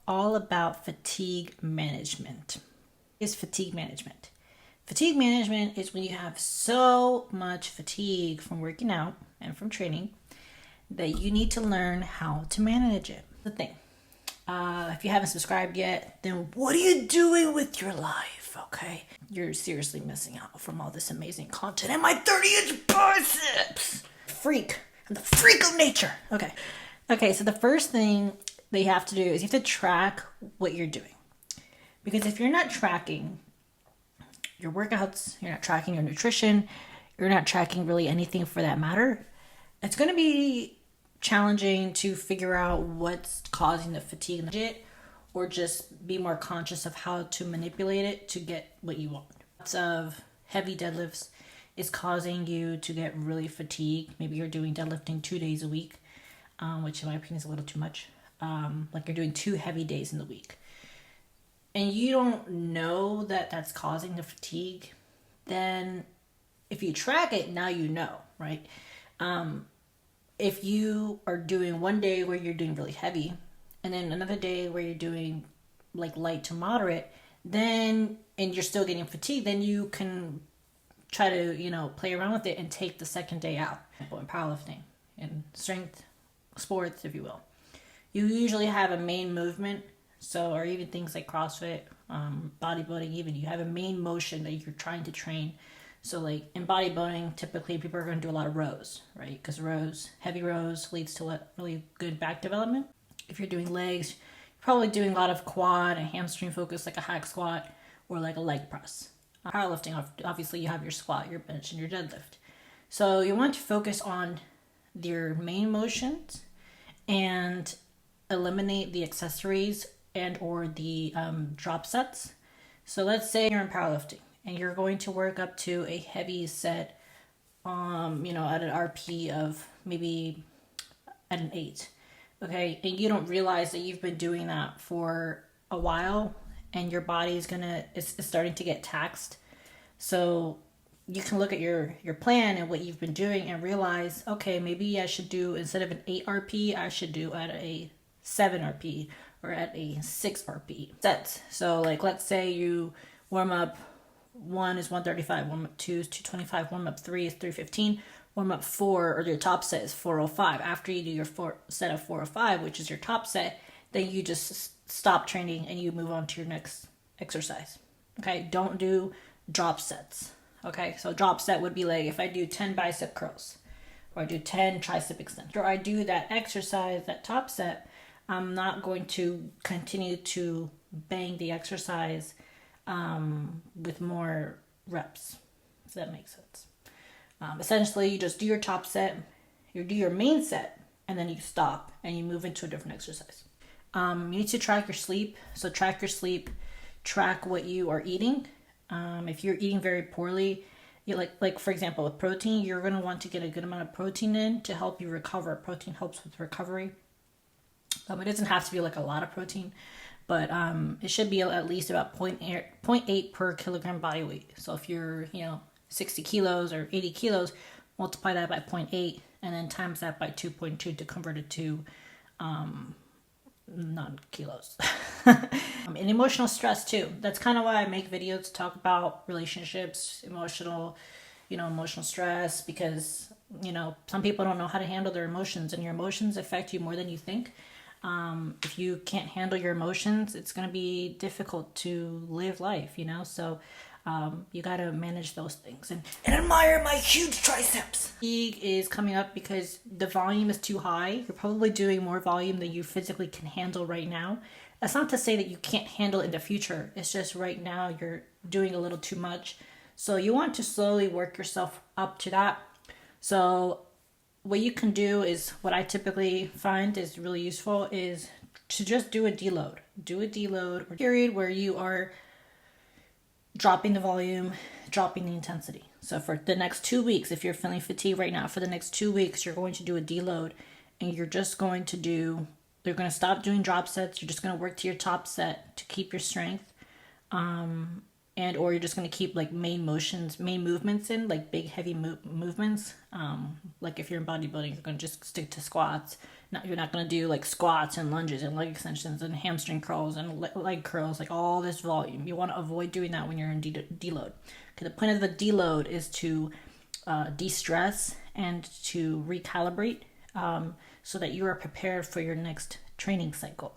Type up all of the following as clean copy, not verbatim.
all about fatigue management. What is fatigue management? Fatigue management is when you have so much fatigue from working out and from training that you need to learn how to manage it. The thing. If you haven't subscribed yet, then what are you doing with your life? Okay, you're seriously missing out from all this amazing content and my 30-inch biceps. Freak. I'm the freak of nature. Okay, so the first thing that you have to do is you have to track what you're doing. Because if you're not tracking your workouts, you're not tracking your nutrition, you're not tracking really anything for that matter, it's going to be challenging to figure out what's causing the fatigue, or just be more conscious of how to manipulate it to get what you want. Lots of heavy deadlifts is causing you to get really fatigued. Maybe you're doing deadlifting 2 days a week, which in my opinion is a little too much. Like you're doing 2 heavy days in the week. And you don't know that that's causing the fatigue, then if you track it, now you know, right? If you are doing one day where you're doing really heavy and then another day where you're doing like light to moderate, and you're still getting fatigued, then you can try to, play around with it and take the second day out. In powerlifting and strength sports, if you will, you usually have a main movement. So, or even things like CrossFit, bodybuilding, even you have a main motion that you're trying to train. So like in bodybuilding, typically people are going to do a lot of rows, right? Because heavy rows leads to really good back development. If you're doing legs, you're probably doing a lot of quad and hamstring focus, like a hack squat or like a leg press. Powerlifting, obviously you have your squat, your bench, and your deadlift. So you want to focus on your main motions and eliminate the accessories and or the drop sets. So let's say you're in powerlifting and you're going to work up to a heavy set, at an RP of maybe at an 8, okay? And you don't realize that you've been doing that for a while and your body is starting to get taxed. So you can look at your plan and what you've been doing and realize, okay, maybe I should do, instead of an 8 RP, I should do at a 7 RP or at a 6 RP sets. So like, let's say you warm up 1 is 135, warm up 2 is 225, warm up 3 is 315, warm up 4 or your top set is 405. After you do your set of 405, which is your top set, then you just stop training and you move on to your next exercise. Okay, don't do drop sets. Okay, so drop set would be like if I do 10 bicep curls or I do 10 tricep extensions or I do that exercise, that top set, I'm not going to continue to bang the exercise with more reps, if that makes sense. Essentially, you just do your top set, you do your main set, and then you stop and you move into a different exercise. You need to track your sleep. So track your sleep, track what you are eating. If you're eating very poorly, you like for example, with protein, you're going to want to get a good amount of protein in to help you recover. Protein helps with recovery. It doesn't have to be like a lot of protein, but it should be at least about 0.8 per kilogram body weight. So if you're 60 kilos or 80 kilos, multiply that by 0.8 and then times that by 2.2 to convert it to non-kilos. And emotional stress too. That's kind of why I make videos to talk about relationships, emotional stress, because some people don't know how to handle their emotions, and your emotions affect you more than you think. If you can't handle your emotions, it's going to be difficult to live life, so you got to manage those things and admire my huge triceps. Fatigue is coming up because the volume is too high. You're probably doing more volume than you physically can handle right now. That's not to say that you can't handle it in the future. It's just right now you're doing a little too much. So you want to slowly work yourself up to that. So what you can do is, what I typically find is really useful, is to just do a deload. Do a deload or period where you are dropping the volume, dropping the intensity. So for the next 2 weeks, if you're feeling fatigued right now, for the next 2 weeks, you're going to do a deload, and you're just going to you're going to stop doing drop sets. You're just going to work to your top set to keep your strength. and or you're just going to keep like main movements in, like big heavy movements. Like if you're in bodybuilding, you're going to just stick to squats. You're not going to do like squats and lunges and leg extensions and hamstring curls and leg curls, like all this volume. You want to avoid doing that when you're in deload. Okay, the point of the deload is to de-stress and to recalibrate, so that you are prepared for your next training cycle.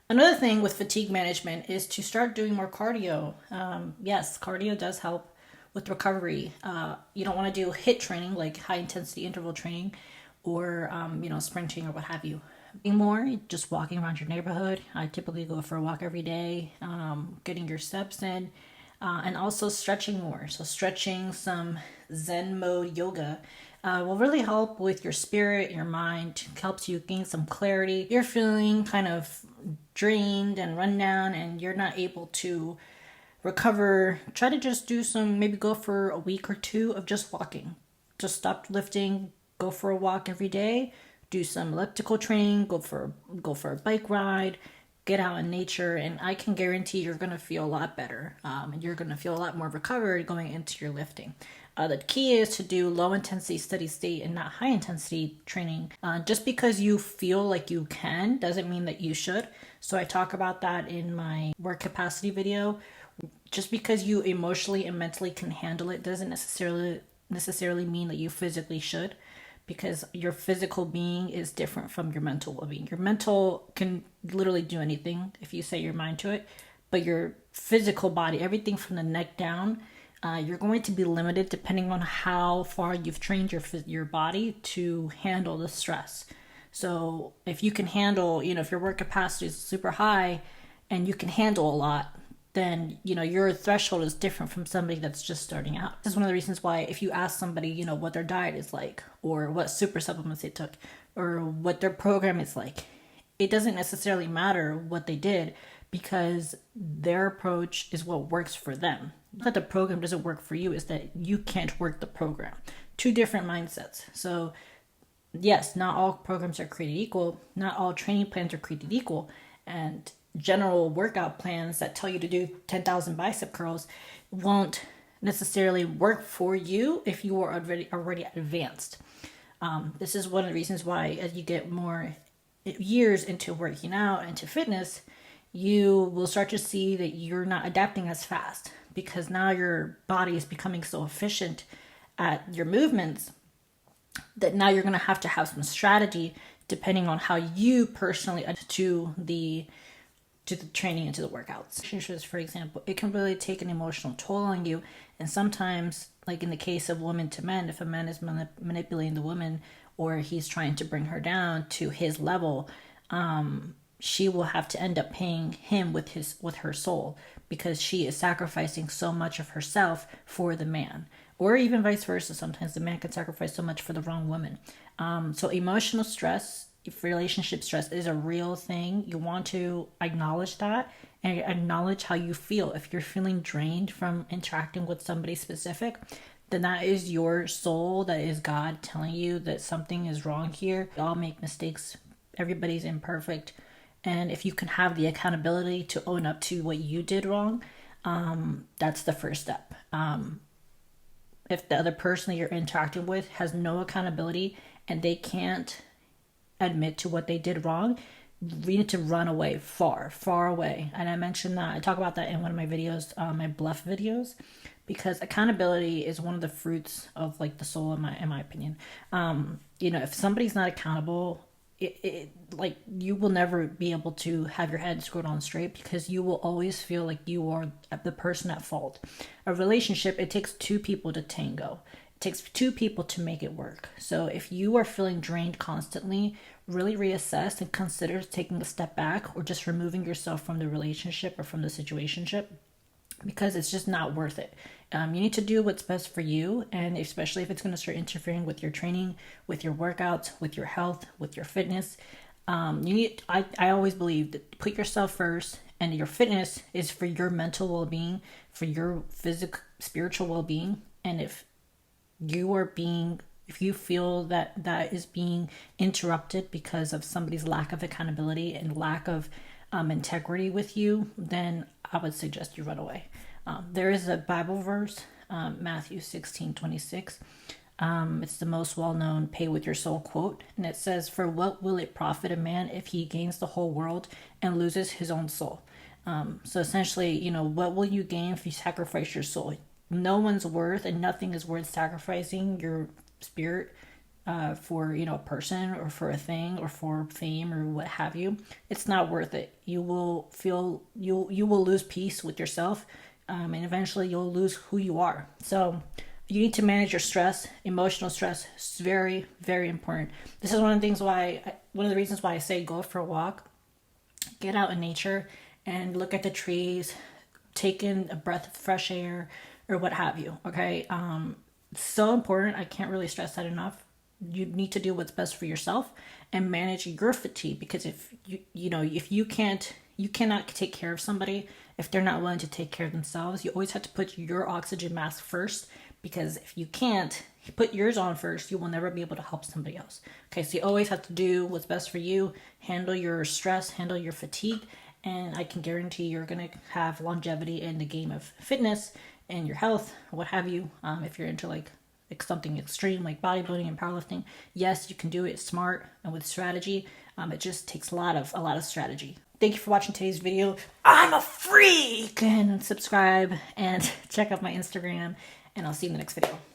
Another thing with fatigue management is to start doing more cardio. Yes, cardio does help with recovery. You don't want to do HIIT training, like high intensity interval training, or sprinting or what have you. Being more just walking around your neighborhood. I typically go for a walk every day, getting your steps in, and also stretching more. So stretching, some Zen mode yoga will really help with your spirit, your mind, helps you gain some clarity. You're feeling kind of drained and run down and you're not able to recover. Try to just do maybe go for a week or two of just walking. Just stop lifting, go for a walk every day, do some elliptical training, go for a bike ride, get out in nature, and I can guarantee you're going to feel a lot better, and you're going to feel a lot more recovered going into your lifting. The key is to do low intensity steady state and not high intensity training. Just because you feel like you can doesn't mean that you should. So I talk about that in my work capacity video. Just because you emotionally and mentally can handle it doesn't necessarily mean that you physically should, because your physical being is different from your mental well-being. Your mental can literally do anything if you set your mind to it, but your physical body, everything from the neck down, you're going to be limited depending on how far you've trained your body to handle the stress. So if you can handle, if your work capacity is super high and you can handle a lot, then, your threshold is different from somebody that's just starting out. This is one of the reasons why if you ask somebody, what their diet is like, or what super supplements they took, or what their program is like, it doesn't necessarily matter what they did, because their approach is what works for them. Not that the program doesn't work for you, is that you can't work the program. Two different mindsets. So yes, not all programs are created equal. Not all training plans are created equal. And general workout plans that tell you to do 10,000 bicep curls won't necessarily work for you if you are already advanced. This is one of the reasons why, as you get more years into working out, into fitness, you will start to see that you're not adapting as fast, because now your body is becoming so efficient at your movements that now you're going to have some strategy depending on how you personally adapt to the training and to the workouts. Relationships, for example, it can really take an emotional toll on you. And sometimes, like in the case of woman to men, if a man is manipulating the woman, or he's trying to bring her down to his level, she will have to end up paying him with her soul, because she is sacrificing so much of herself for the man. Or even vice versa. Sometimes the man can sacrifice so much for the wrong woman. So emotional stress, relationship stress, is a real thing. You want to acknowledge that and acknowledge how you feel. If you're feeling drained from interacting with somebody specific, then that is your soul, that is God telling you that something is wrong here. We all make mistakes. Everybody's imperfect. And if you can have the accountability to own up to what you did wrong, that's the first step. If the other person that you're interacting with has no accountability and they can't admit to what they did wrong, we need to run away, far away. And I mentioned that, I talk about that in one of my videos, my bluff videos, because accountability is one of the fruits of like the soul, in my opinion. If somebody's not accountable, like you will never be able to have your head screwed on straight, because you will always feel like you are the person at fault. A relationship, it takes two people to tango. It takes two people to make it work. So if you are feeling drained constantly, really reassess and consider taking a step back, or just removing yourself from the relationship or from the situationship, because it's just not worth it. You need to do what's best for you, and especially if it's going to start interfering with your training, with your workouts, with your health, with your fitness. I always believe that put yourself first, and your fitness is for your mental well-being, for your physical, spiritual well-being. And if you feel that is being interrupted because of somebody's lack of accountability and lack of integrity with you, then I would suggest you run away. There is a Bible verse, Matthew 16:26. It's the most well-known pay with your soul quote. And it says, "For what will it profit a man if he gains the whole world and loses his own soul?" So essentially, what will you gain if you sacrifice your soul? No one's worth and nothing is worth sacrificing your spirit for a person or for a thing or for fame or what have you. It's not worth it. You will lose peace with yourself, and eventually you'll lose who you are. So you need to manage your stress. Emotional stress is very, very important. This is one of the reasons why I say go for a walk, get out in nature, and look at the trees, take in a breath of fresh air, or what have you. Okay, it's so important. I can't really stress that enough. You need to do what's best for yourself and manage your fatigue, because if you cannot take care of somebody if they're not willing to take care of themselves. You always have to put your oxygen mask first, because if you can't put yours on first, you will never be able to help somebody else. Okay, so you always have to do what's best for you, handle your stress, handle your fatigue, and I can guarantee you're going to have longevity in the game of fitness and your health, what have you. If you're into like something extreme like bodybuilding and powerlifting, yes, you can do it smart and with strategy. It just takes a lot of strategy. Thank you for watching today's video. I'm a freak! And subscribe and check out my Instagram, and I'll see you in the next video.